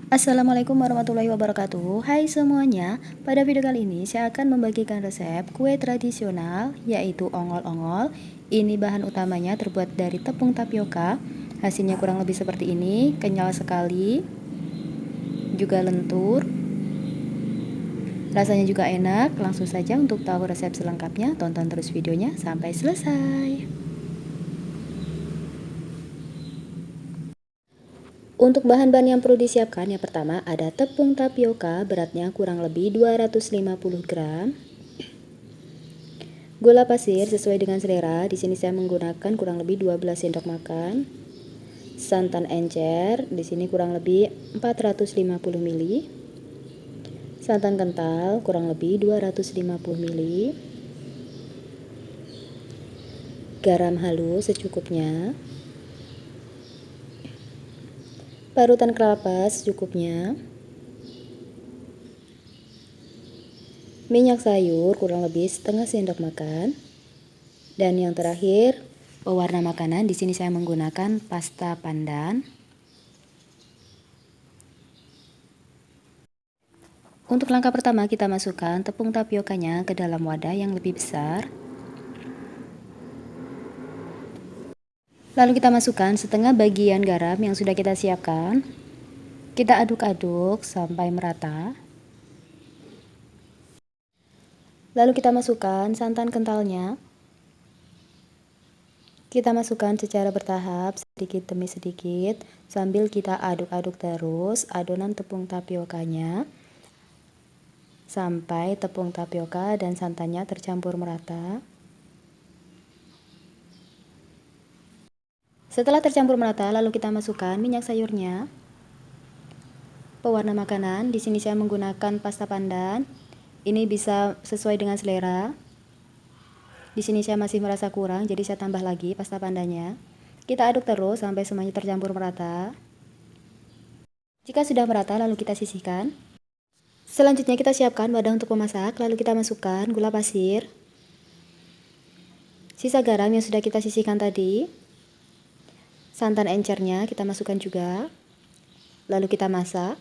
Assalamualaikum warahmatullahi wabarakatuh. Hai semuanya, pada video kali ini saya akan membagikan resep kue tradisional yaitu ongol-ongol. Ini bahan utamanya terbuat dari tepung tapioka. Hasilnya kurang lebih seperti ini, kenyal sekali, juga lentur. Rasanya juga enak. Langsung saja untuk tahu resep selengkapnya, tonton terus videonya sampai selesai. Untuk bahan-bahan yang perlu disiapkan, yang pertama ada tepung tapioka, beratnya kurang lebih 250 gram. Gula pasir sesuai dengan selera. Di sini saya menggunakan kurang lebih 12 sendok makan. Santan encer, di sini kurang lebih 450 ml. Santan kental kurang lebih 250 ml. Garam halus secukupnya. Parutan kelapa secukupnya. Minyak sayur kurang lebih setengah sendok makan. Dan yang terakhir, pewarna makanan. Di sini saya menggunakan pasta pandan. Untuk langkah pertama, kita masukkan tepung tapiokanya ke dalam wadah yang lebih besar. Lalu kita masukkan setengah bagian garam yang sudah kita siapkan. Kita aduk-aduk sampai merata. Lalu kita masukkan santan kentalnya. Kita masukkan secara bertahap, sedikit demi sedikit, sambil kita aduk-aduk terus adonan tepung tapiokanya sampai tepung tapioka dan santannya tercampur merata. Setelah tercampur merata, lalu kita masukkan minyak sayurnya. Pewarna makanan, di sini saya menggunakan pasta pandan. Ini bisa sesuai dengan selera. Di sini saya masih merasa kurang, jadi saya tambah lagi pasta pandannya. Kita aduk terus sampai semuanya tercampur merata. Jika sudah merata, lalu kita sisihkan. Selanjutnya kita siapkan wadah untuk memasak, lalu kita masukkan gula pasir, sisa garam yang sudah kita sisihkan tadi, santan encernya kita masukkan juga, lalu kita masak.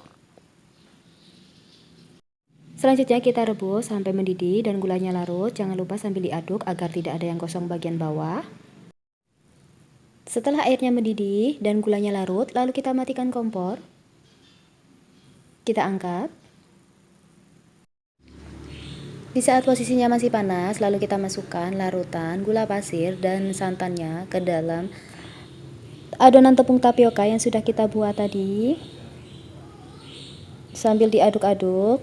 Selanjutnya kita rebus sampai mendidih dan gulanya larut. Jangan lupa sambil diaduk agar tidak ada yang gosong bagian bawah. Setelah airnya mendidih dan gulanya larut, lalu kita matikan kompor. Kita angkat. Di saat posisinya masih panas, lalu kita masukkan larutan gula pasir dan santannya ke dalam adonan tepung tapioka yang sudah kita buat tadi. Sambil diaduk-aduk.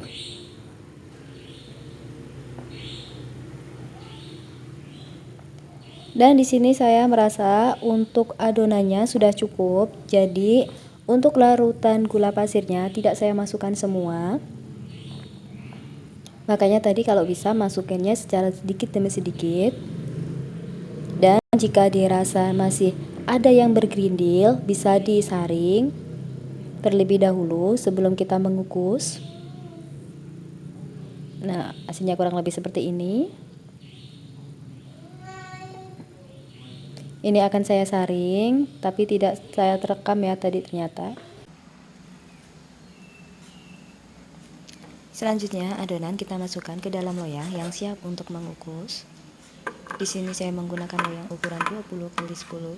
Dan di sini saya merasa untuk adonannya sudah cukup. Jadi untuk larutan gula pasirnya tidak saya masukkan semua. Makanya tadi kalau bisa masukinnya secara sedikit demi sedikit. Dan jika dirasa masih ada yang bergerindil, bisa disaring terlebih dahulu sebelum kita mengukus. Nah, hasilnya kurang lebih seperti ini. Ini akan saya saring, tapi tidak saya terekam ya tadi ternyata. Selanjutnya adonan kita masukkan ke dalam loyang yang siap untuk mengukus. Di sini saya menggunakan loyang ukuran 20 x 10.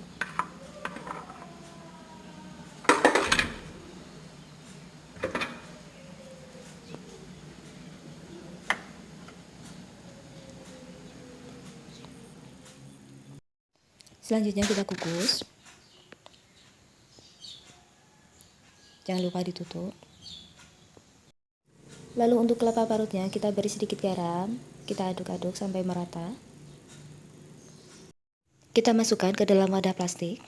Selanjutnya kita kukus. Jangan lupa ditutup. Lalu untuk kelapa parutnya kita beri sedikit garam. Kita aduk-aduk sampai merata. Kita masukkan ke dalam wadah plastik.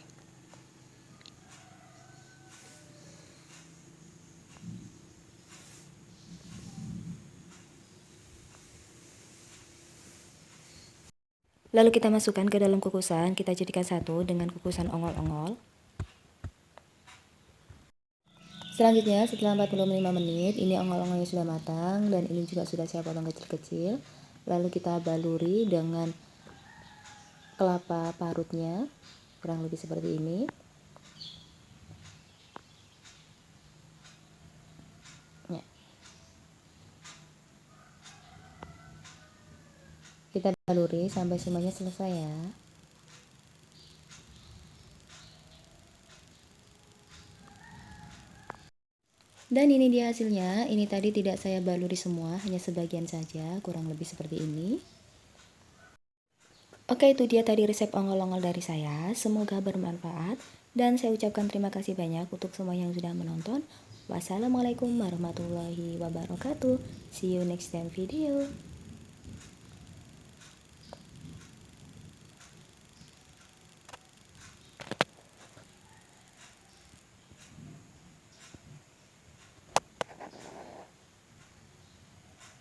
Lalu kita masukkan ke dalam kukusan. Kita jadikan satu dengan kukusan ongol-ongol. Selanjutnya setelah 45 menit, ini ongol-ongolnya sudah matang dan ini juga sudah saya potong kecil-kecil. Lalu kita baluri dengan kelapa parutnya, kurang lebih seperti ini. Kita baluri sampai semuanya selesai ya. Dan ini dia hasilnya. Ini tadi tidak saya baluri semua, hanya sebagian saja, kurang lebih seperti ini. Oke, itu dia tadi resep ongol-ongol dari saya. Semoga bermanfaat. Dan saya ucapkan terima kasih banyak untuk semua yang sudah menonton. Wassalamualaikum warahmatullahi wabarakatuh. See you next time video.